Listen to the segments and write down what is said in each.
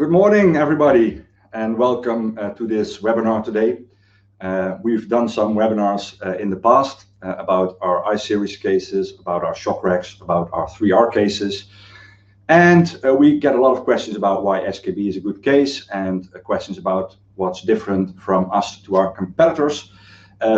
Good morning, everybody, and welcome to this webinar today. We've done some webinars in the past about our I-series cases, about our shock racks, about our 3R cases. And we get a lot of questions about why SKB is a good case and questions about what's different from us to our competitors.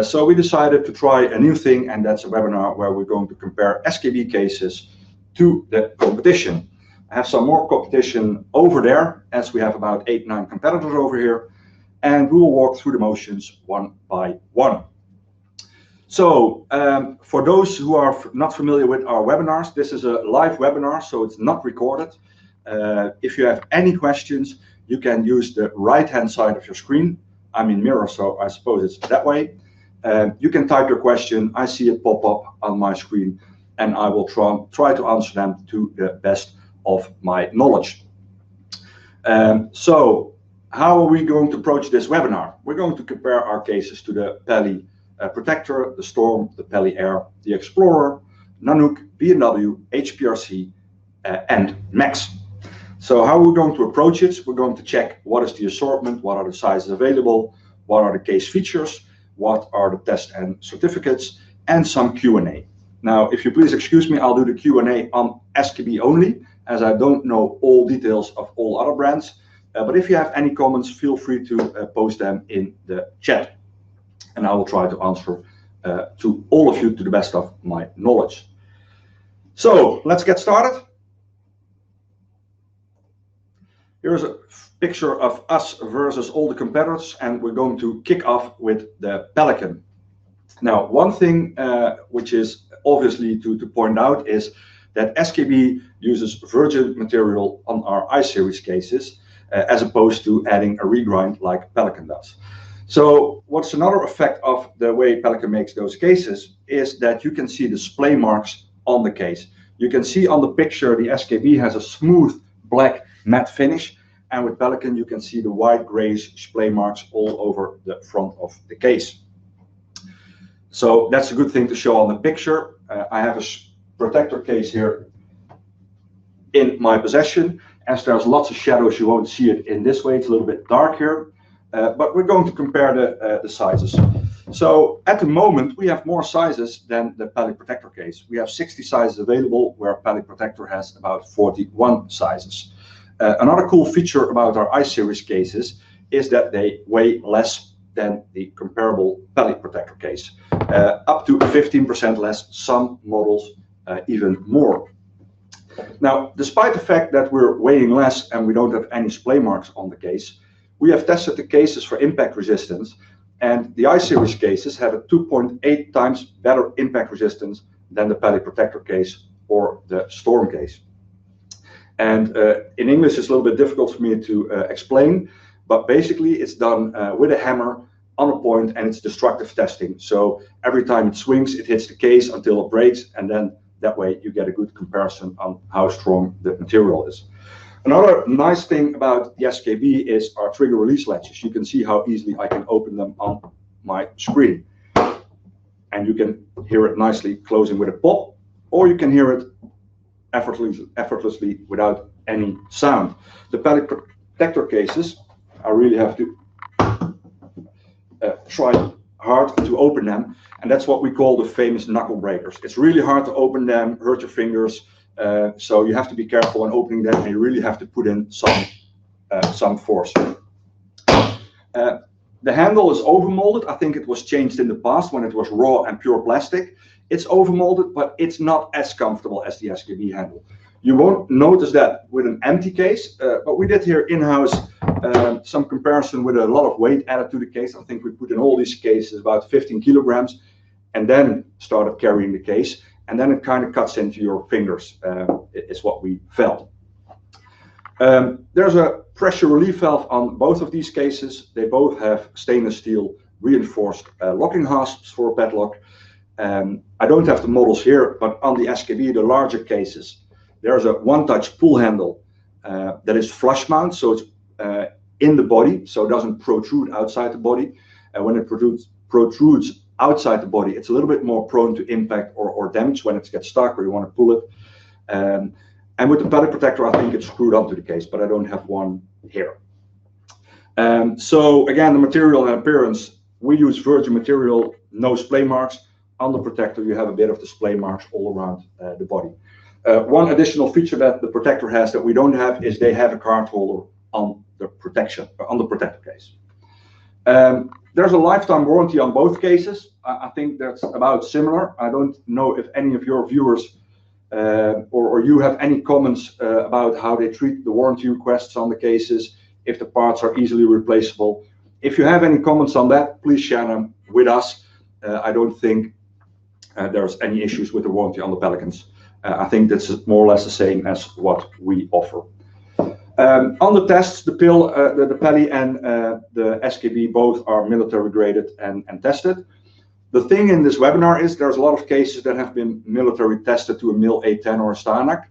So we decided to try a new thing, and that's a webinar where we're going to compare SKB cases to the competition. I have some more competition over there, as we have about 8-9 competitors over here, and we will walk through the motions one by one. So for those who are not familiar with our webinars, this is a live webinar, so it's not recorded. If you have any questions, you can use the right-hand side of your screen. I'm in mirror, so I suppose it's that way. You can type your question. I see it pop up on my screen, and I will try to answer them to the best of my knowledge. So how are we going to approach this webinar? We're going to compare our cases to the Peli Protector, the Storm, the Peli Air, the Explorer, Nanuk, B&W, HPRC, and Max. So how are we going to approach it? We're going to check what is the assortment, what are the sizes available, what are the case features, what are the tests and certificates, and some Q&A. Now, if you please excuse me, I'll do the Q&A on SKB only, as I don't know all details of all other brands. But if you have any comments, feel free to post them in the chat, and I will try to answer to all of you to the best of my knowledge. So let's get started. Here's a picture of us versus all the competitors, and we're going to kick off with the Pelican. Now, one thing which is obviously to point out is that SKB uses virgin material on our I-series cases, as opposed to adding a regrind like Pelican does. So what's another effect of the way Pelican makes those cases is that you can see the splay marks on the case. You can see on the picture the SKB has a smooth black matte finish, and with Pelican you can see the white grayish splay marks all over the front of the case. So that's a good thing to show on the picture. I have a protector case here in my possession. As there's lots of shadows, you won't see it in this way. It's a little bit dark here, but we're going to compare the sizes. So at the moment, we have more sizes than the Peli Protector case. We have 60 sizes available, where Peli Protector has about 41 sizes. Another cool feature about our I-series cases is that they weigh less than the comparable Peli Protector case, up to 15% less, some models even more. Now, despite the fact that we're weighing less and we don't have any splay marks on the case, we have tested the cases for impact resistance, and the I-series cases have a 2.8 times better impact resistance than the Peli Protector case or the Storm case. And in English, it's a little bit difficult for me to explain, but basically it's done with a hammer on a point, and it's destructive testing. So every time it swings, it hits the case until it breaks, and then that way you get a good comparison on how strong the material is. Another nice thing about the SKB is our trigger release latches. You can see how easily I can open them on my screen. And you can hear it nicely closing with a pop, or you can hear it effortlessly without any sound. The Peli Protector cases, I really have to try hard to open them, and that's what we call the famous knuckle breakers. It's really hard to open them, hurt your fingers, so you have to be careful when opening them, and you really have to put in some force. The handle is overmolded. I think it was changed in the past when it was raw and pure plastic. It's overmolded, but it's not as comfortable as the SKB handle. You won't notice that with an empty case, but we did here in-house some comparison with a lot of weight added to the case. I think we put in all these cases about 15 kilograms and then started carrying the case, and then it kind of cuts into your fingers, is what we felt. There's a pressure relief valve on both of these cases. They both have stainless steel reinforced locking hasps for a padlock. I don't have the models here, but on the SKB, the larger cases, there's a one-touch pull handle that is flush mount, so it's in the body, so it doesn't protrude outside the body. And when it protrudes outside the body, it's a little bit more prone to impact or damage when it gets stuck or you want to pull it. And with the Peli protector, I think it's screwed onto the case, but I don't have one here. So again, the material and appearance, we use virgin material, no splay marks. On the protector, you have a bit of the splay marks all around the body. One additional feature that the protector has that we don't have is they have a card holder on the protection, on the protector case. There's a lifetime warranty on both cases. I think that's about similar. I don't know if any of your viewers or you have any comments about how they treat the warranty requests on the cases, if the parts are easily replaceable. If you have any comments on that, please share them with us. I don't think there's any issues with the warranty on the Pelicans. I think that's more or less the same as what we offer. On the tests, the Peli and the SKB both are military graded and tested. The thing in this webinar is there's a lot of cases that have been military tested to a MIL A10 or a Stanak.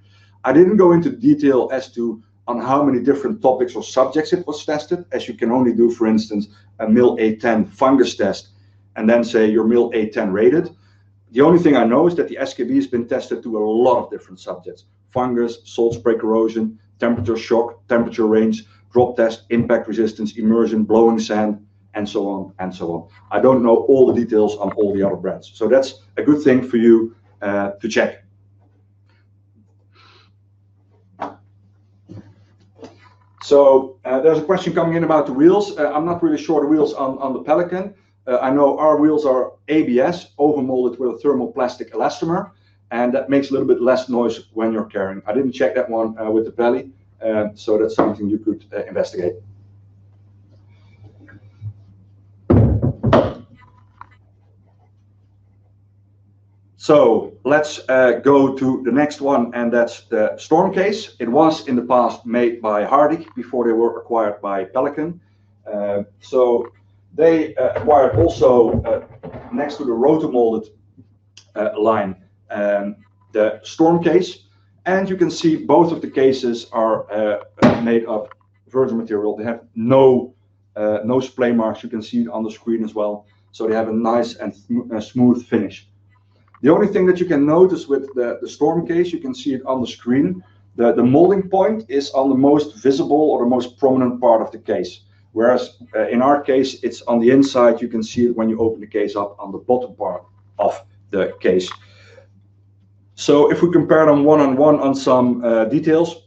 I didn't go into detail as to on how many different topics or subjects it was tested, as you can only do, for instance, a MIL A10 fungus test and then say you're MIL A10 rated. The only thing I know is that the SKB has been tested to a lot of different subjects: fungus, salt spray corrosion, temperature shock, temperature range, drop test, impact resistance, immersion, blowing sand, and so on and so on. I don't know all the details on all the other brands. So that's a good thing for you to check. So there's a question coming in about the wheels. I'm not really sure the wheels on the Pelican. I know our wheels are ABS, overmolded with a thermoplastic elastomer, and that makes a little bit less noise when you're carrying. I didn't check that one with the Peli, so that's something you could investigate. So let's go to the next one, and that's the Storm case. It was in the past made by Hardy before they were acquired by Pelican. So they acquired also next to the rotomolded line the Storm case, and you can see both of the cases are made of virgin material. They have no splay marks. You can see it on the screen as well. So they have a nice and smooth finish. The only thing that you can notice with the Storm case, you can see it on the screen, the molding point is on the most visible or the most prominent part of the case. Whereas in our case, it's on the inside. You can see it when you open the case up on the bottom part of the case. So if we compare them one-on-one on some details,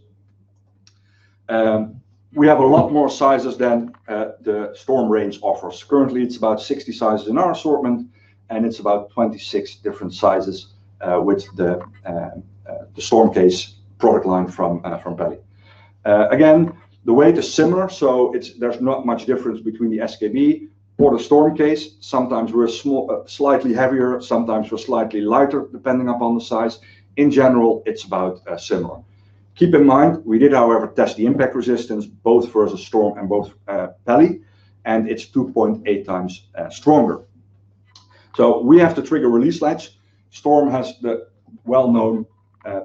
we have a lot more sizes than the Storm range offers. Currently, it's about 60 sizes in our assortment, and it's about 26 different sizes with the Storm case product line from Peli. Again, the weight is similar, so there's not much difference between the SKB or the Storm case. Sometimes we're slightly heavier, sometimes we're slightly lighter, depending upon the size. In general, it's about similar. Keep in mind, we did, however, test the impact resistance, both versus Storm and both Peli, and it's 2.8 times stronger. So we have the trigger release latch. Storm has the well-known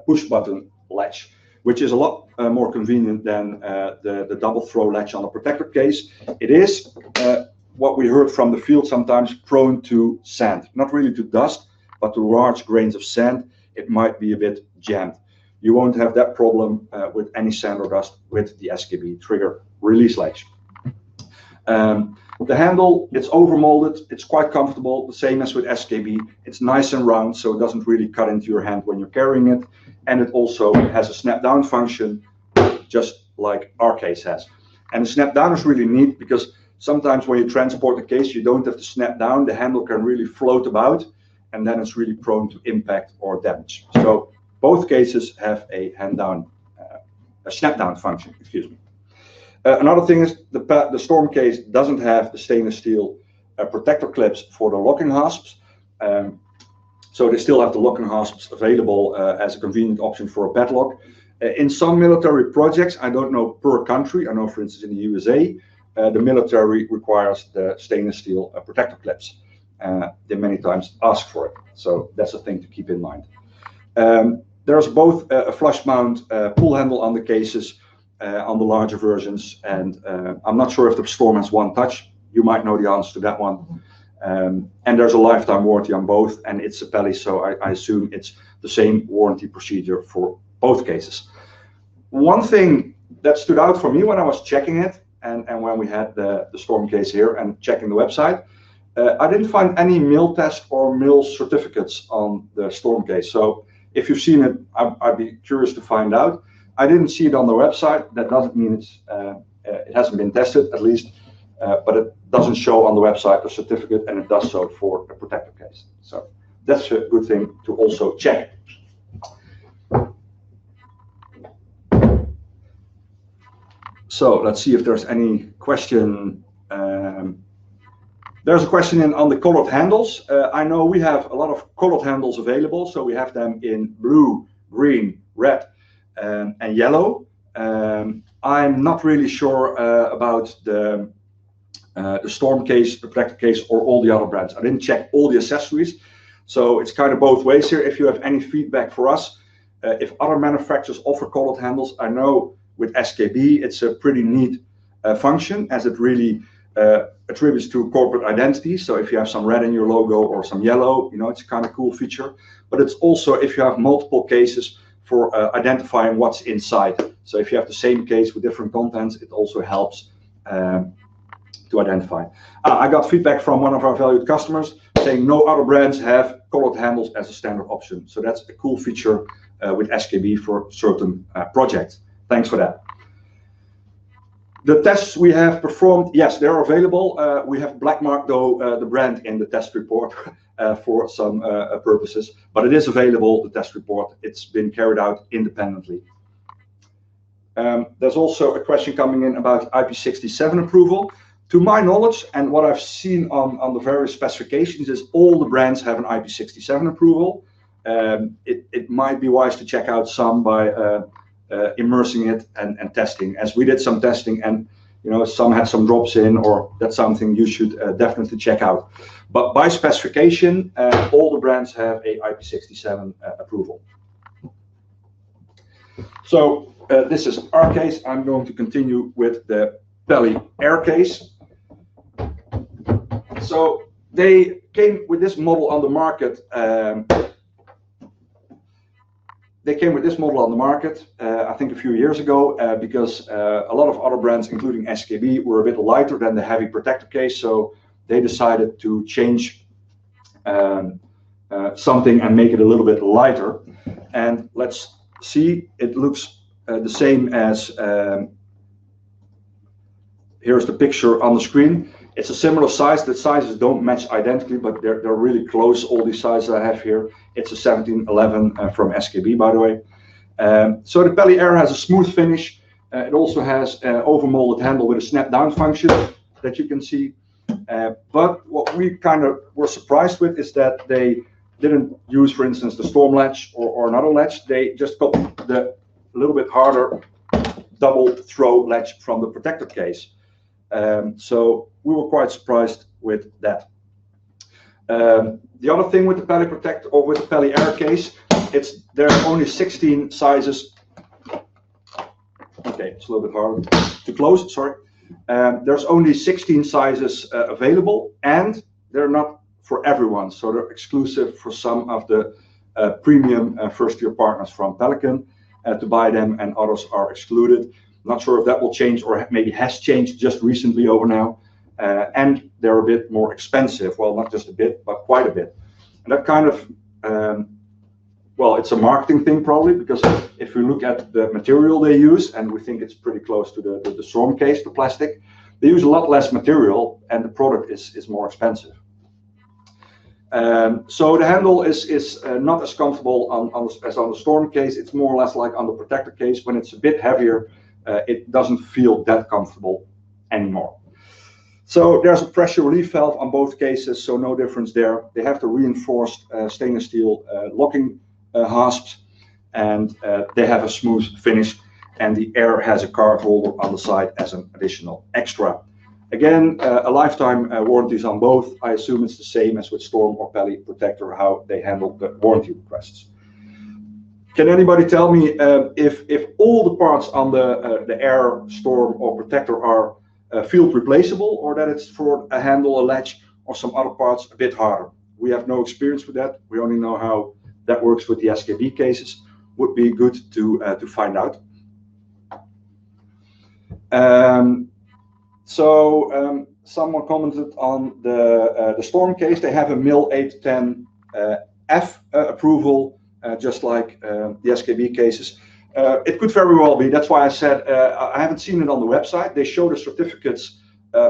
push button latch, which is a lot more convenient than the double throw latch on the protector case. It is, what we heard from the field, sometimes prone to sand, not really to dust, but to large grains of sand. It might be a bit jammed. You won't have that problem with any sand or dust with the SKB trigger release latch. The handle, it's overmolded, it's quite comfortable, the same as with SKB. It's nice and round, so it doesn't really cut into your hand when you're carrying it. And it also has a snap down function, just like our case has. And the snap down is really neat because sometimes when you transport the case, you don't have to snap down. The handle can really float about, and then it's really prone to impact or damage. So both cases have a snap down function, excuse me. Another thing is the Storm case doesn't have the stainless steel protector clips for the locking hasps. So they still have the locking hasps available as a convenient option for a padlock. In some military projects, I don't know per country, I know for instance in the USA, the military requires the stainless steel protector clips. They many times ask for it. So that's a thing to keep in mind. There's both a flush mount pull handle on the cases, on the larger versions, and I'm not sure if the Storm has one touch. You might know the answer to that one. And there's a lifetime warranty on both, and it's a Peli, so I assume it's the same warranty procedure for both cases. One thing that stood out for me when I was checking it, and when we had the storm case here and checking the website, I didn't find any mill test or mill certificates on the storm case. So if you've seen it, I'd be curious to find out. I didn't see it on the website. That doesn't mean it hasn't been tested, at least, but it doesn't show on the website the certificate, and it does so for a protector case. So that's a good thing to also check. So let's see if there's any question. There's a question on the colored handles. I know we have a lot of colored handles available, so we have them in blue, green, red, and yellow. I'm not really sure about the storm case, the protector case, or all the other brands. I didn't check all the accessories, so it's kind of both ways here. If you have any feedback for us, if other manufacturers offer colored handles, I know with SKB it's a pretty neat function, as it really attributes to corporate identity. So if you have some red in your logo or some yellow, you know, it's a kind of cool feature. But it's also if you have multiple cases for identifying what's inside. So if you have the same case with different contents, it also helps to identify. I got feedback from one of our valued customers saying no other brands have colored handles as a standard option. So that's a cool feature with SKB for certain projects. Thanks for that. The tests we have performed, yes, they're available. We have blackmarked though the brand in the test report for some purposes, but it is available, the test report. It's been carried out independently. There's also a question coming in about IP67 approval. To my knowledge, and what I've seen on the various specifications, is all the brands have an IP67 approval. It might be wise to check out some by immersing it and testing, as we did some testing, and you know, some had some drops in, or that's something you should definitely check out. But by specification, all the brands have a IP67 approval. So this is our case. I'm going to continue with the Peli Air case. So they came with this model on the market. I think a few years ago, because a lot of other brands, including SKB, were a bit lighter than the heavy protector case. So they decided to change something and make it a little bit lighter. And let's see, it looks the same as, here's the picture on the screen. It's a similar size. The sizes don't match identically, but they're really close, all these sizes I have here. It's a 1711 from SKB, by the way. So the Peli Air has a smooth finish. It also has an overmolded handle with a snap down function that you can see. But what we kind of were surprised with is that they didn't use, for instance, the storm latch or another latch. They just copied the little bit harder double throw latch from the protector case. So we were quite surprised with that. The other thing with the Peli Protector, or with the Peli Air case, there are only 16 sizes. Okay, it's a little bit hard to close, sorry. There's only 16 sizes available, and they're not for everyone. So they're exclusive for some of the premium first-year partners from Pelican to buy them, and others are excluded. Not sure if that will change, or maybe has changed just recently over now. And they're a bit more expensive. Well, not just a bit, but quite a bit. And that kind of, well, it's a marketing thing probably, because if we look at the material they use, and we think it's pretty close to the storm case, the plastic, they use a lot less material, and the product is more expensive. So the handle is not as comfortable as on the storm case. It's more or less like on the protector case. When it's a bit heavier, it doesn't feel that comfortable anymore. So there's a pressure relief valve on both cases, so no difference there. They have the reinforced stainless steel locking hasps, and they have a smooth finish, and the Air has a card holder on the side as an additional extra. Again, a lifetime warranties on both. I assume it's the same as with Storm or Peli Protector, how they handle the warranty requests. Can anybody tell me if all the parts on the Air, Storm or Protector are field replaceable, or that it's for a handle, a latch, or some other parts a bit harder? We have no experience with that. We only know how that works with the SKB cases. Would be good to find out. Someone commented on the Storm case. They have a MIL 810F approval, just like the SKB cases. It could very well be. That's why I said I haven't seen it on the website. They show the certificates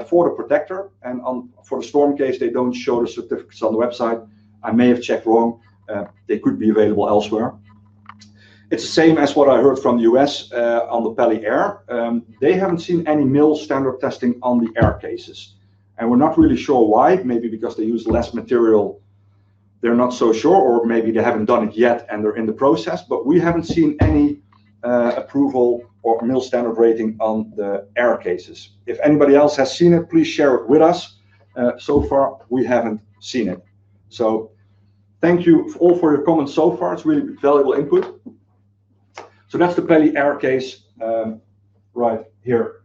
for the protector, and for the Storm case, they don't show the certificates on the website. I may have checked wrong. They could be available elsewhere. It's the same as what I heard from the US on the Peli Air. They haven't seen any MIL standard testing on the Air cases. And we're not really sure why. Maybe because they use less material. They're not so sure, or maybe they haven't done it yet and they're in the process. But we haven't seen any approval or MIL standard rating on the Air cases. If anybody else has seen it, please share it with us. So far, we haven't seen it. So thank you all for your comments so far. It's really valuable input. So that's the Peli Air case right here.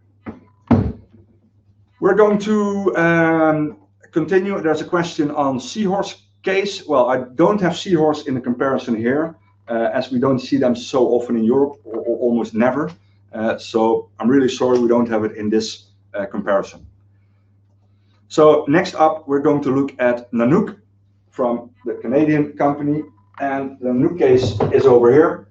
We're going to continue. There's a question on Seahorse case. Well, I don't have Seahorse in the comparison here, as we don't see them so often in Europe, or almost never. So I'm really sorry we don't have it in this comparison. So next up, we're going to look at Nanuk from the Canadian company. And the Nanuk case is over here.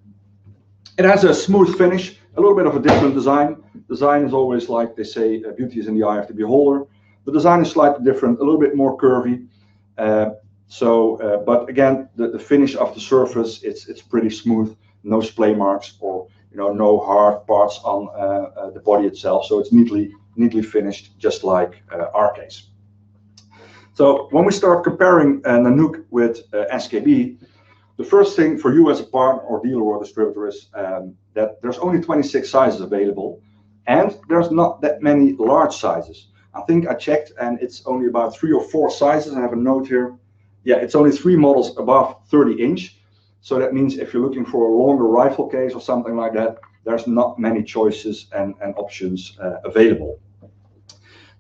It has a smooth finish, a little bit of a different design. Design is always, like they say, beauty is in the eye of the beholder. The design is slightly different, a little bit more curvy. But again, the finish of the surface, it's pretty smooth, no splay marks or no hard parts on the body itself. So it's neatly finished, just like our case. So when we start comparing Nanuk with SKB, the first thing for you as a partner or dealer or distributor is that there's only 26 sizes available, and there's not that many large sizes. I think I checked, and it's only about 3 or 4 sizes. I have a note here. Yeah, it's only 3 models above 30 inch. So that means if you're looking for a longer rifle case or something like that, there's not many choices and options available.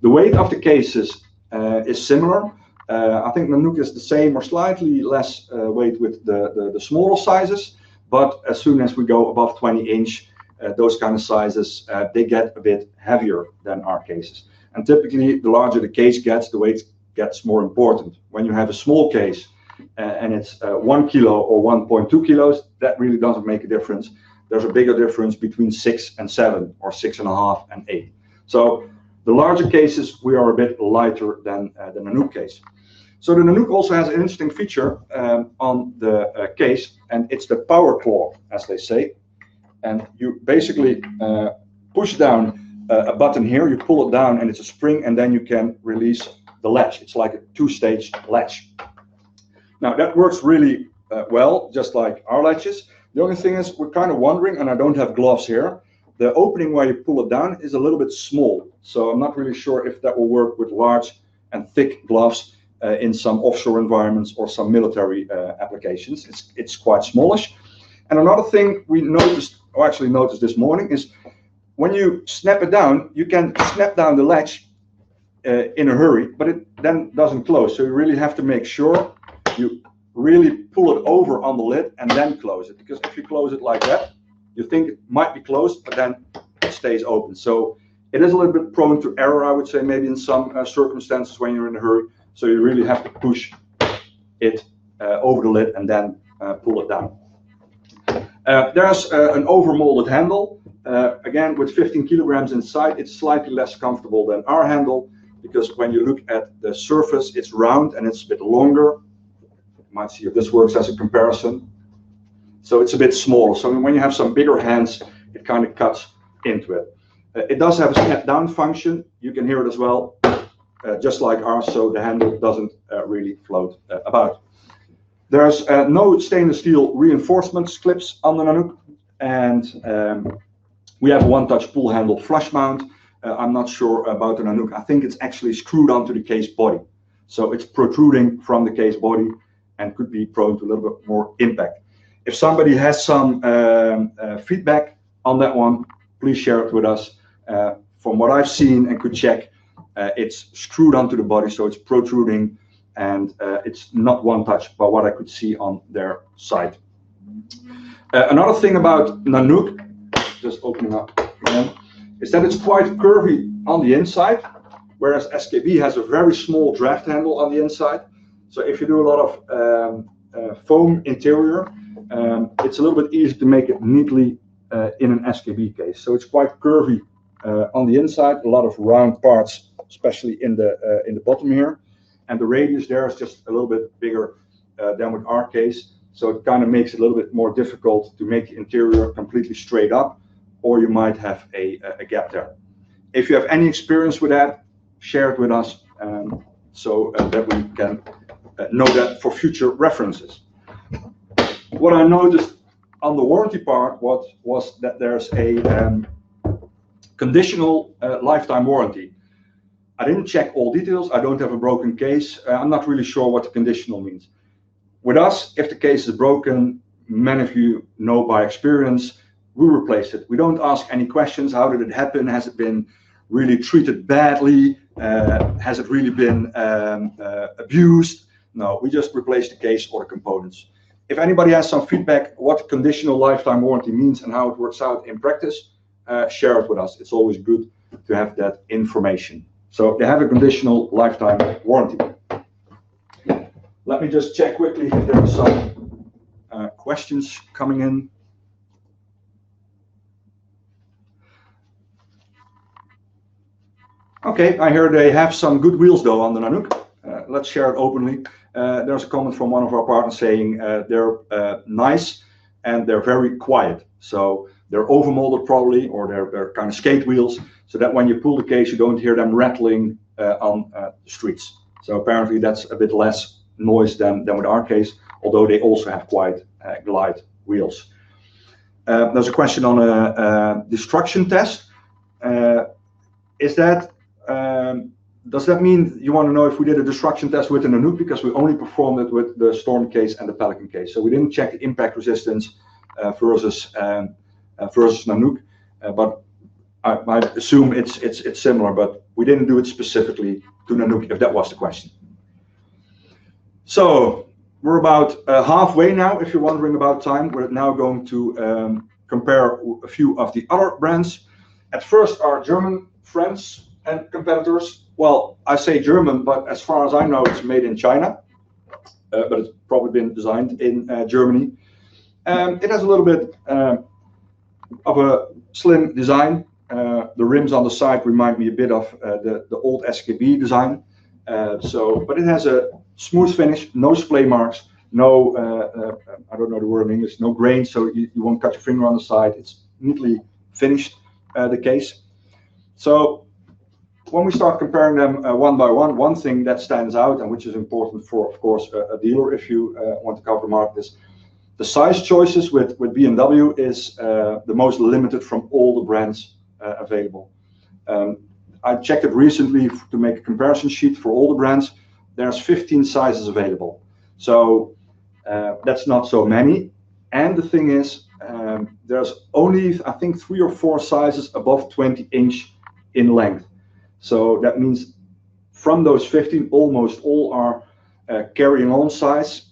The weight of the cases is similar. I think Nanuk is the same or slightly less weight with the smaller sizes, but as soon as we go above 20 inch, those kind of sizes, they get a bit heavier than our cases. And typically, the larger the case gets, the weight gets more important. When you have a small case and it's 1 kilo or 1.2 kilos, that really doesn't make a difference. There's a bigger difference between 6 and 7 or 6.5 and 8. So the larger cases, we are a bit lighter than the Nanuk case. So the Nanuk also has an interesting feature on the case, and it's the power claw, as they say. And you basically push down a button here, you pull it down, and it's a spring, and then you can release the latch. It's like a 2-stage latch. Now that works really well, just like our latches. The only thing is, we're kind of wondering, and I don't have gloves here, the opening where you pull it down is a little bit small. So I'm not really sure if that will work with large and thick gloves in some offshore environments or some military applications. It's quite smallish. And another thing we noticed, or actually noticed this morning, is when you snap it down, you can snap down the latch in a hurry, but it then doesn't close. So you really have to make sure you really pull it over on the lid and then close it. Because if you close it like that, you think it might be closed, but then it stays open. So it is a little bit prone to error, I would say, maybe in some circumstances when you're in a hurry. So you really have to push it over the lid and then pull it down. There's an overmolded handle. Again, with 15 kilograms inside, it's slightly less comfortable than our handle, because when you look at the surface, it's round and it's a bit longer. You might see if this works as a comparison. So it's a bit smaller. So when you have some bigger hands, it kind of cuts into it. It does have a step down function. You can hear it as well, just like ours, so the handle doesn't really float about. There's no stainless steel reinforcement clips on the Nanuk, and we have a one-touch pull handle flush mount. I'm not sure about the Nanuk. I think it's actually screwed onto the case body. So it's protruding from the case body and could be prone to a little bit more impact. If somebody has some feedback on that one, please share it with us. From what I've seen and could check, it's screwed onto the body, so it's protruding, and it's not one touch by what I could see on their site. Another thing about Nanuk, just opening up again, is that it's quite curvy on the inside, whereas SKB has a very small draft handle on the inside. So if you do a lot of foam interior, it's a little bit easier to make it neatly in an SKB case. So it's quite curvy on the inside, a lot of round parts, especially in the bottom here, and the radius there is just a little bit bigger than with our case. So it kind of makes it a little bit more difficult to make the interior completely straight up, or you might have a gap there. If you have any experience with that, share it with us so that we can know that for future references. What I noticed on the warranty part was that there's a conditional lifetime warranty. I didn't check all details. I don't have a broken case. I'm not really sure what the conditional means. With us, if the case is broken, many of you know by experience, we replace it. We don't ask any questions. How did it happen? Has it been really treated badly? Has it really been abused? No, we just replace the case or the components. If anybody has some feedback what conditional lifetime warranty means and how it works out in practice, share it with us. It's always good to have that information. So they have a conditional lifetime warranty. Let me just check quickly if there are some questions coming in. Okay, I hear they have some good wheels though on the Nanuk. Let's share it openly. There's a comment from one of our partners saying they're nice and they're very quiet. So they're overmolded probably, or they're kind of skate wheels, so that when you pull the case, you don't hear them rattling on the streets. So apparently that's a bit less noise than with our case, although they also have quite glide wheels. There's a question on a destruction test. Does that mean you want to know if we did a destruction test with the Nanuk? Because we only performed it with the Storm case and the Pelican case. So we didn't check the impact resistance versus Nanuk, but I assume it's similar, but we didn't do it specifically to Nanuk, if that was the question. So we're about halfway now, if you're wondering about time. We're now going to compare a few of the other brands. At first, our German friends and competitors. Well, I say German, but as far as I know, it's made in China, but it's probably been designed in Germany. It has a little bit of a slim design. The rims on the side remind me a bit of the old SKB design. But it has a smooth finish, no splay marks, no, I don't know the word in English, no grain, so you won't cut your finger on the side. It's neatly finished, the case. So when we start comparing them one by one thing that stands out and which is important for, of course, a dealer if you want to cover the market is the size choices with BMW is the most limited from all the brands available. I checked it recently to make a comparison sheet for all the brands. There's 15 sizes available. So that's not so many. And the thing is, there's only, I think, 3 or 4 sizes above 20 inch in length. So that means from those 15, almost all are carrying on size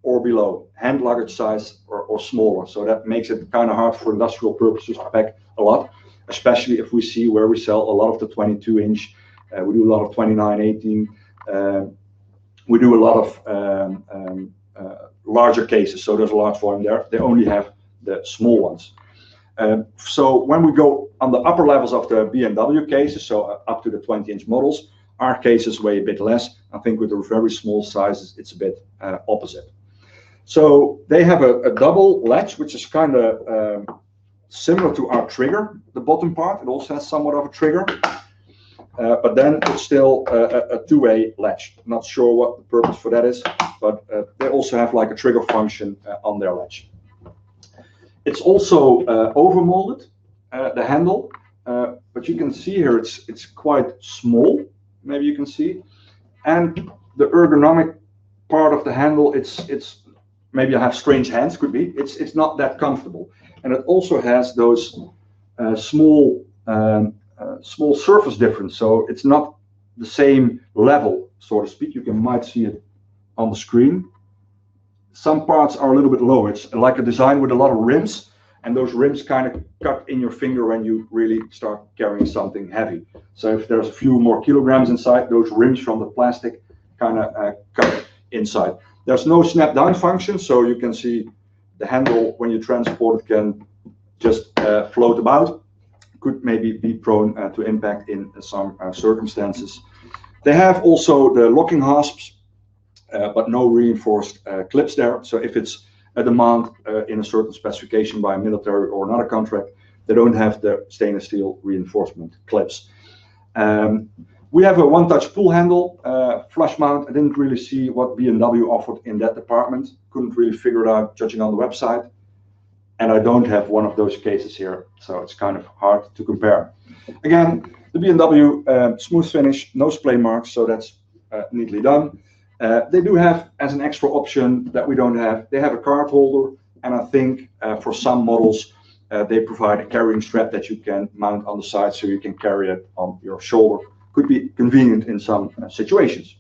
or below, hand luggage size or smaller. So that makes it kind of hard for industrial purposes to pack a lot, especially if we see where we sell a lot of the 22 inch. We do a lot of 29, 18. We do a lot of larger cases. So there's a large volume there. They only have the small ones. So when we go on the upper levels of the BMW cases, so up to the 20-inch models, our cases weigh a bit less. I think with the very small sizes, it's a bit opposite. So they have a double latch, which is kind of similar to our trigger, the bottom part. It also has somewhat of a trigger, but then it's still a two-way latch. Not sure what the purpose for that is, but they also have like a trigger function on their latch. It's also overmolded, the handle, but you can see here it's quite small. Maybe you can see, and the ergonomic part of the handle, it's maybe I have strange hands, could be. It's not that comfortable, and it also has those small surface difference. So it's not the same level, so to speak. You might see it on the screen. Some parts are a little bit lower. It's like a design with a lot of rims, and those rims kind of cut in your finger when you really start carrying something heavy. So if there's a few more kilograms inside, those rims from the plastic kind of cut inside. There's no snap down function, so you can see the handle when you transport it can just float about. Could maybe be prone to impact in some circumstances. They have also the locking hasps, but no reinforced clips there. So if it's a demand in a certain specification by a military or another contract, they don't have the stainless steel reinforcement clips. We have a one-touch pull handle, flush mount. I didn't really see what B&W offered in that department. Couldn't really figure it out judging on the website. And I don't have one of those cases here, so it's kind of hard to compare. Again, the B&W smooth finish, no splay marks, so that's neatly done. They do have, as an extra option that we don't have, they have a card holder, and I think for some models they provide a carrying strap that you can mount on the side so you can carry it on your shoulder. Could be convenient in some situations.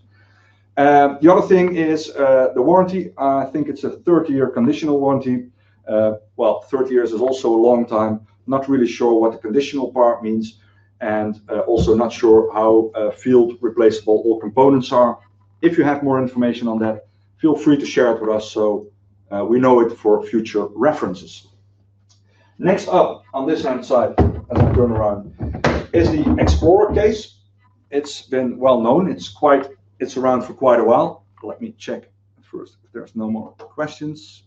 The other thing is the warranty. I think it's a 30-year conditional warranty. Well, 30 years is also a long time. Not really sure what the conditional part means, and also not sure how field replaceable all components are. If you have more information on that, feel free to share it with us so we know it for future references. Next up on this hand side, as I turn around, is the Explorer case. It's been well known. It's around for quite a while. Let me check first if there's no more questions.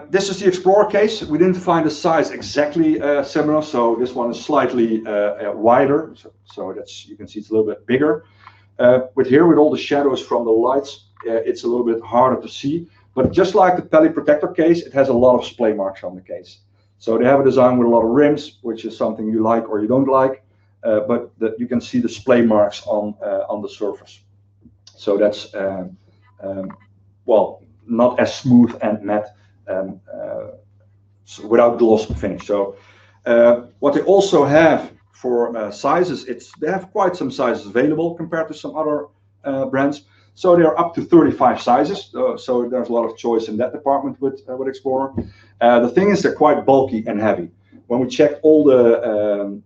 This is the Explorer case. We didn't find the size exactly similar, so this one is slightly wider, so that's, you can see it's a little bit bigger. With here, with all the shadows from the lights, it's a little bit harder to see. But just like the Peli protector case, it has a lot of splay marks on the case. So they have a design with a lot of rims, which is something you like or you don't like, but you can see the splay marks on the surface. So that's well, not as smooth and matte. Without gloss finish. So what they also have for sizes, they have quite some sizes available compared to some other brands. So they're up to 35 sizes. So there's a lot of choice in that department with Explorer. The thing is, they're quite bulky and heavy. When we checked all the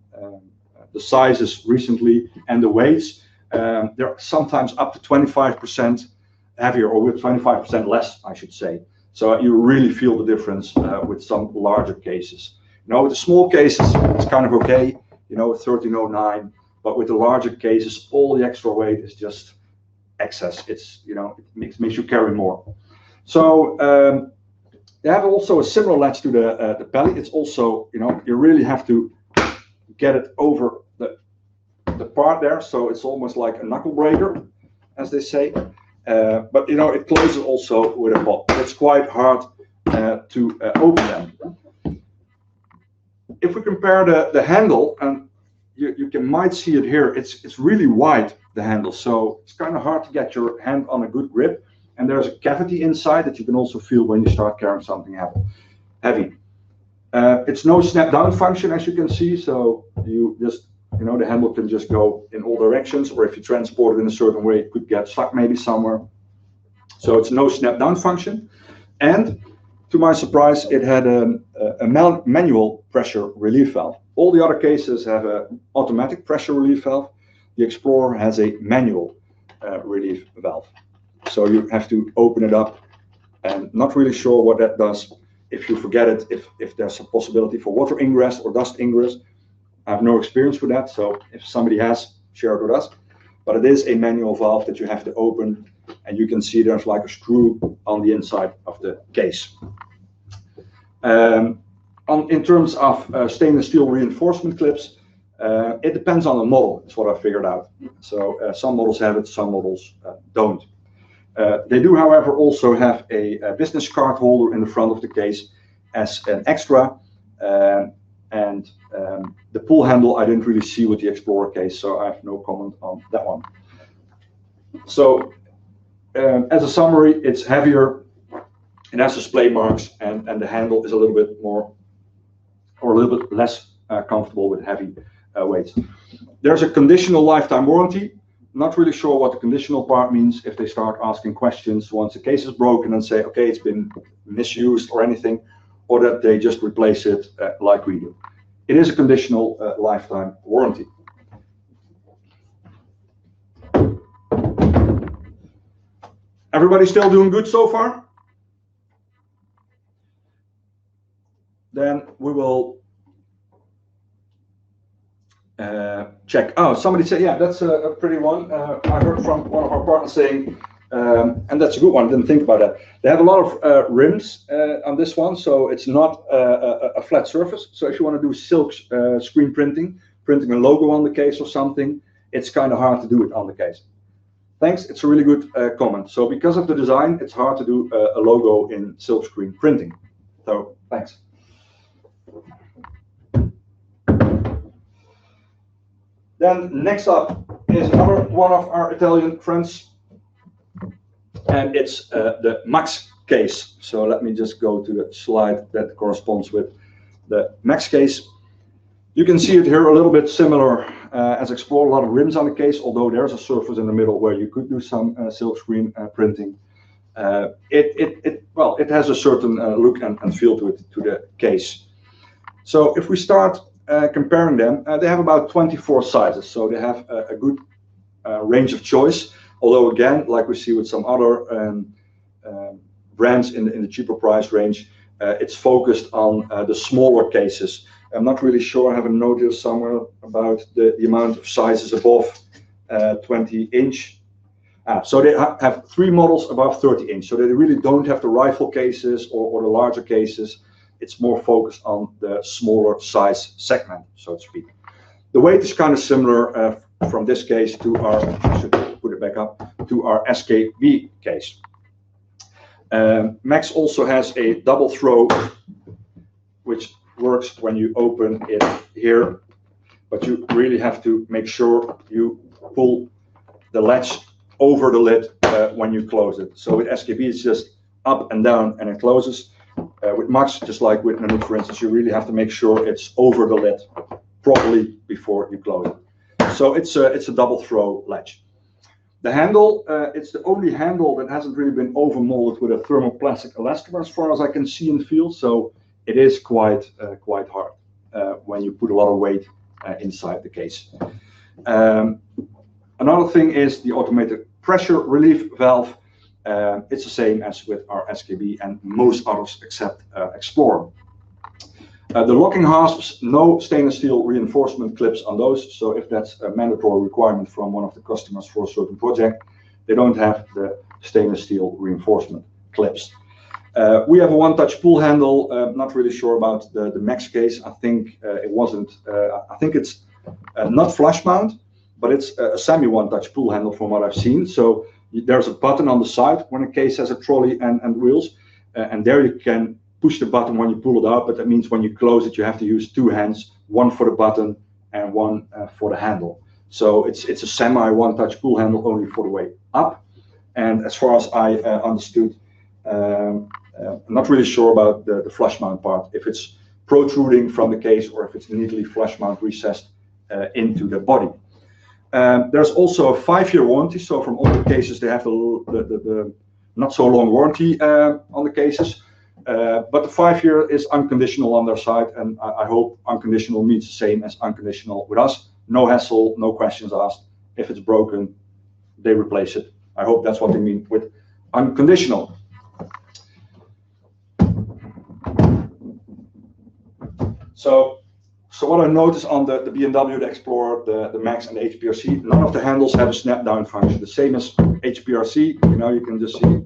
sizes recently and the weights, they're sometimes up to 25% heavier, or with 25% less, I should say. So you really feel the difference with some larger cases. You know, with the small cases, it's kind of okay, you know, 1309, but with the larger cases, all the extra weight is just excess. It's, you know, it makes you carry more. So they have also a similar latch to the Peli. It's also, you know, you really have to get it over the part there, so it's almost like a knuckle breaker, as they say. But you know, it closes also with a bolt. It's quite hard to open them. If we compare the handle, and you might see it here, it's really wide, the handle, so it's kind of hard to get your hand on a good grip. And there's a cavity inside that you can also feel when you start carrying something heavy. It's no snap down function, as you can see, so you just, you know, the handle can just go in all directions, or if you transport it in a certain way, it could get stuck maybe somewhere. So it's no snap down function. And to my surprise, it had a manual pressure relief valve. All the other cases have an automatic pressure relief valve. The Explorer has a manual relief valve. So you have to open it up, and not really sure what that does. If you forget it, if there's a possibility for water ingress or dust ingress. I have no experience with that, so if somebody has, share it with us. But it is a manual valve that you have to open, and you can see there's like a screw on the inside of the case. In terms of stainless steel reinforcement clips, it depends on the model, is what I figured out. So some models have it, some models don't. They do, however, also have a business card holder in the front of the case as an extra. And the pull handle I didn't really see with the Explorer case, so I have no comment on that one. So as a summary, it's heavier, it has display marks, and the handle is a little bit more, or a little bit less comfortable with heavy weights. There's a conditional lifetime warranty. Not really sure what the conditional part means if they start asking questions once the case is broken and say, okay, it's been misused or anything, or that they just replace it like we do. It is a conditional lifetime warranty. Everybody still doing good so far? Then we will check. Oh, somebody said, yeah, that's a pretty one. I heard from one of our partners saying, and that's a good one, didn't think about that. They have a lot of rims on this one, so it's not a flat surface. So if you want to do silk screen printing a logo on the case or something, it's kind of hard to do it on the case. Thanks, it's a really good comment. So because of the design, it's hard to do a logo in silk screen printing. So thanks. Then next up is another one of our Italian friends, and it's the Max case. So let me just go to the slide that corresponds with the Max case. You can see it here a little bit similar as Explorer, a lot of rims on the case, although there's a surface in the middle where you could do some silk screen printing. It has a certain look and feel to it, to the case. So if we start comparing them, they have about 24 sizes, so they have a good range of choice. Although again, like we see with some other brands in the cheaper price range, it's focused on the smaller cases. I'm not really sure, I have a note here somewhere about the amount of sizes above 20 inch. So they have 3 models above 30 inch, so they really don't have the rifle cases or the larger cases. It's more focused on the smaller size segment, so to speak. The weight is kind of similar from this case to our, I should put it back up, to our SKB case. Max also has a double throw, which works when you open it here, but you really have to make sure you pull the latch over the lid when you close it. So with SKB, it's just up and down and it closes. With Max, just like with Nanuk, for instance, you really have to make sure it's over the lid properly before you close it. So it's a double throw latch. The handle, it's the only handle that hasn't really been overmolded with a thermoplastic elastomer as far as I can see and feel. So it is quite hard when you put a lot of weight inside the case. Another thing is the automated pressure relief valve. It's the same as with our SKB and most others except Explorer. The locking hasps, no stainless steel reinforcement clips on those. So if that's a mandatory requirement from one of the customers for a certain project, they don't have the stainless steel reinforcement clips. We have a one-touch pull handle. Not really sure about the Max case. I think it wasn't. I think it's not flush mount, but it's a semi one-touch pull handle from what I've seen. So there's a button on the side when a case has a trolley and wheels, and there you can push the button when you pull it out. But that means when you close it, you have to use 2 hands, one for the button and one for the handle. So it's a semi one-touch pull handle only for the way up. And as far as I understood, I'm not really sure about the flush mount part, if it's protruding from the case or if it's neatly flush mount recessed into the body. There's also a 5-year warranty, so from all the cases they have the not so long warranty on the cases, but the 5-year is unconditional on their side, and I hope unconditional means the same as unconditional with us. No hassle, no questions asked. If it's broken, they replace it. I hope that's what they mean with unconditional. So what I noticed on the BMW, the Explorer, the Max and the HPRC, none of the handles have a snap down function. The same as HPRC, you can just see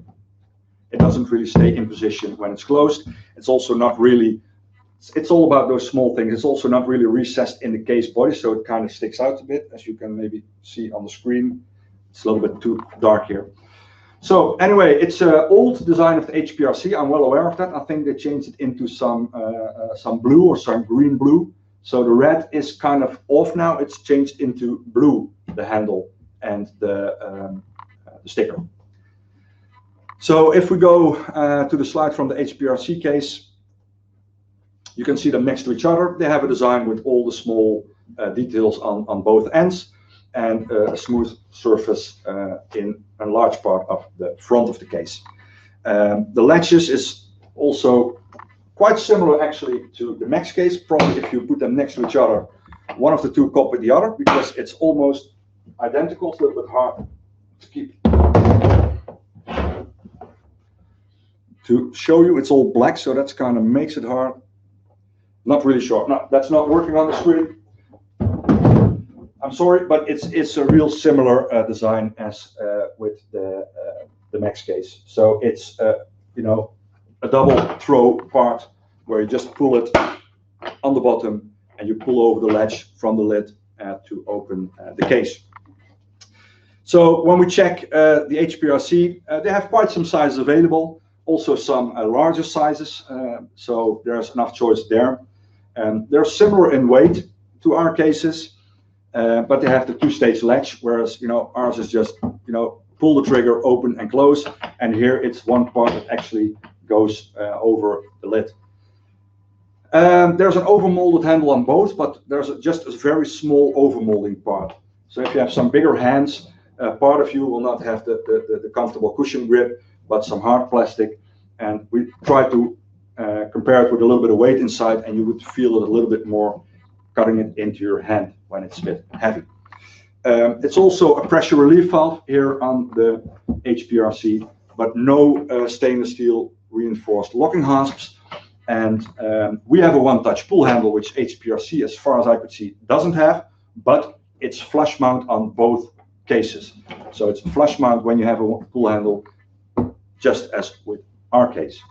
it doesn't really stay in position when it's closed. It's also not really, it's all about those small things. It's also not really recessed in the case body, so it kind of sticks out a bit, as you can maybe see on the screen. It's a little bit too dark here. So anyway, it's an old design of the HPRC. I'm well aware of that. I think they changed it into some blue or some green blue. So the red is kind of off now. It's changed into blue, the handle and the sticker. So if we go to the slide from the HPRC case, you can see them next to each other. They have a design with all the small details on both ends. and a smooth surface in a large part of the front of the case. The latches is also quite similar actually to the Max case. Probably if you put them next to each other, one of the two copy the other, because it's almost identical. It's a little bit hard to keep. To show you, it's all black, so that's kind of makes it hard. Not really sure. No, that's not working on the screen. I'm sorry, but it's a real similar design as with the Max case. So it's you know, a double throw part where you just pull it on the bottom and you pull over the latch from the lid to open the case. So when we check the HPRC, they have quite some sizes available. Also some larger sizes, so there's enough choice there. They're similar in weight to our cases, but they have the two-stage latch, whereas ours is just pull the trigger, open and close, and here it's one part that actually goes over the lid. There's an overmolded handle on both, but there's just a very small overmolding part. So if you have some bigger hands, part of you will not have the comfortable cushion grip, but some hard plastic, and we try to compare it with a little bit of weight inside, and you would feel it a little bit more cutting it into your hand when it's a bit heavy. It's also a pressure relief valve here on the HPRC, but no stainless steel reinforced locking hasps, and we have a one-touch pull handle, which HPRC, as far as I could see, doesn't have, but it's flush mount on both cases. So it's a flush mount when you have a pull handle, just as with our case.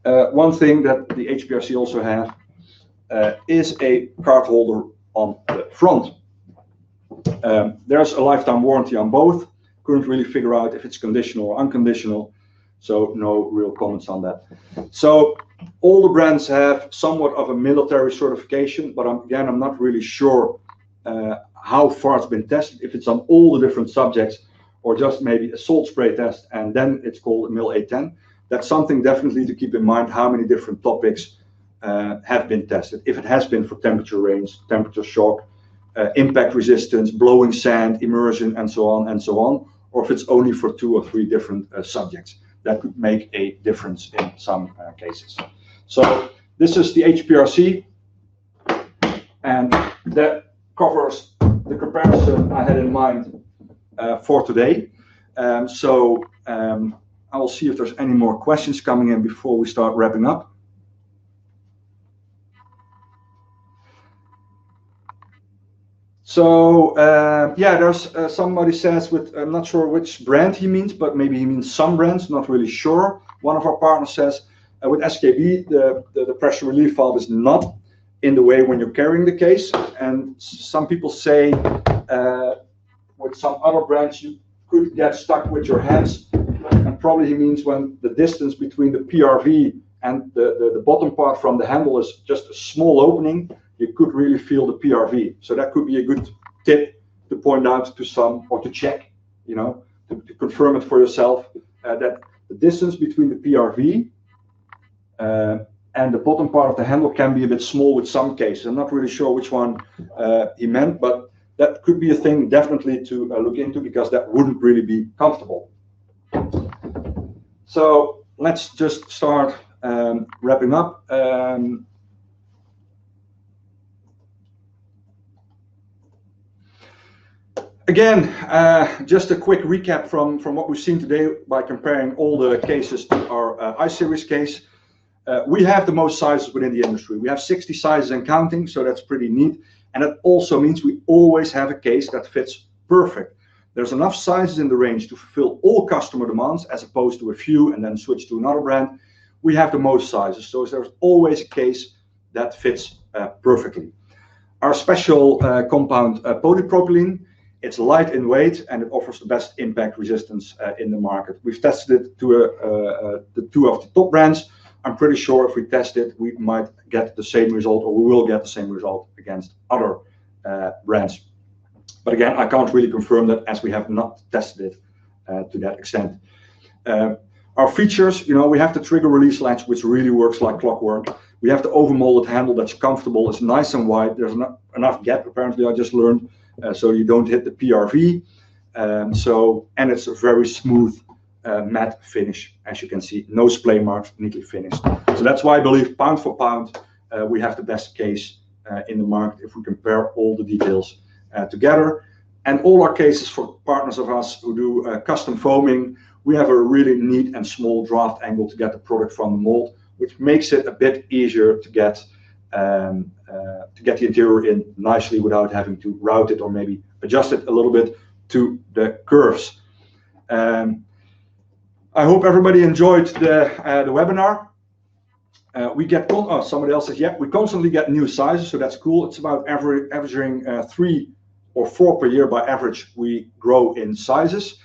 One thing that the HPRC also have is a card holder on the front. There's a lifetime warranty on both. Couldn't really figure out if it's conditional or unconditional, so no real comments on that. So all the brands have somewhat of a military certification, but again, I'm not really sure how far it's been tested, if it's on all the different subjects or just maybe a salt spray test and then it's called a MIL A10. That's something definitely to keep in mind, how many different topics have been tested. If it has been for temperature range, temperature shock, impact resistance, blowing sand, immersion, and so on, or if it's only for 2 or 3 different subjects. That could make a difference in some cases. So this is the HPRC, and that covers the comparison I had in mind for today. I will see if there's any more questions coming in before we start wrapping up. So yeah, there's somebody says with, I'm not sure which brand he means, but maybe he means some brands, not really sure. One of our partners says with SKB, the pressure relief valve is not in the way when you're carrying the case. And some people say with some other brands, you could get stuck with your hands. And probably he means when the distance between the PRV and the bottom part from the handle is just a small opening, you could really feel the PRV. So that could be a good tip to point out to some, or to check, to confirm it for yourself, that the distance between the PRV and the bottom part of the handle can be a bit small with some cases. I'm not really sure which one he meant, but that could be a thing definitely to look into, because that wouldn't really be comfortable. So let's just start wrapping up. Again, just a quick recap from what we've seen today by comparing all the cases to our I-Series case. We have the most sizes within the industry. We have 60 sizes and counting, so that's pretty neat. And it also means we always have a case that fits perfect. There's enough sizes in the range to fulfill all customer demands, as opposed to a few and then switch to another brand. We have the most sizes, so there's always a case that fits perfectly. Our special compound polypropylene, it's light in weight and it offers the best impact resistance in the market. We've tested it to the 2 of the top brands. I'm pretty sure if we test it, we might get the same result, or we will get the same result against other brands. But again, I can't really confirm that, as we have not tested it to that extent. Our features, we have the trigger release latch, which really works like clockwork. We have the overmolded handle that's comfortable, it's nice and wide. There's enough gap, apparently, I just learned. so you don't hit the PRV. And it's a very smooth matte finish, as you can see, no splay marks, neatly finished. So that's why I believe pound for pound we have the best case in the market if we compare all the details together. And all our cases for partners of us who do custom foaming, we have a really neat and small draft angle to get the product from the mold, which makes it a bit easier to get the interior in nicely without having to route it or maybe adjust it a little bit to the curves. I hope everybody enjoyed the webinar. We get somebody else says, yeah, we constantly get new sizes, so that's cool. It's about averaging 3 or 4 per year by average. We grow in sizes.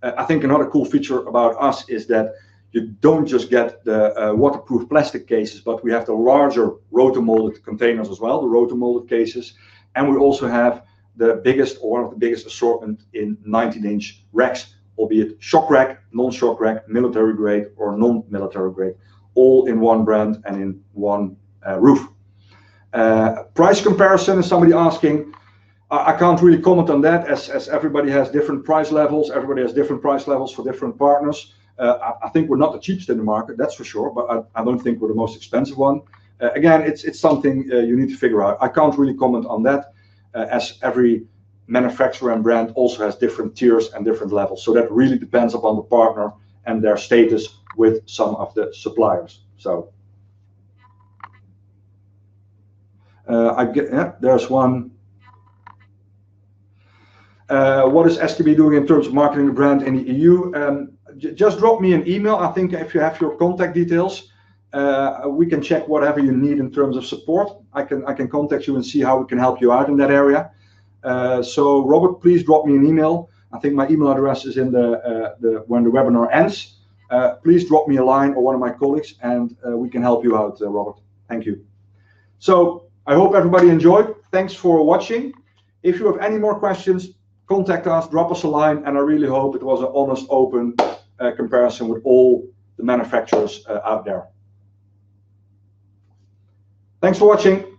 I think another cool feature about us is that you don't just get the waterproof plastic cases, but we have the larger rotomolded containers as well, the rotomolded cases, and we also have the biggest or one of the biggest assortment in 19-inch racks, albeit shock rack, non-shock rack, military grade or non-military grade, all in one brand and in one roof. Price comparison is somebody asking. I can't really comment on that as everybody has different price levels. Everybody has different price levels for different partners. I think we're not the cheapest in the market, that's for sure, but I don't think we're the most expensive one. Again, it's something you need to figure out. I can't really comment on that as every manufacturer and brand also has different tiers and different levels. So that really depends upon the partner and their status with some of the suppliers. So there's one. What is SKB doing in terms of marketing the brand in the EU? Just drop me an email. I think if you have your contact details, we can check whatever you need in terms of support. I can contact you and see how we can help you out in that area. So Robert, please drop me an email. I think my email address is in when the webinar ends. Please drop me a line or one of my colleagues, and we can help you out, Robert. Thank you. So I hope everybody enjoyed. Thanks for watching. If you have any more questions, contact us, drop us a line, and I really hope it was an honest, open comparison with all the manufacturers out there. Thanks for watching.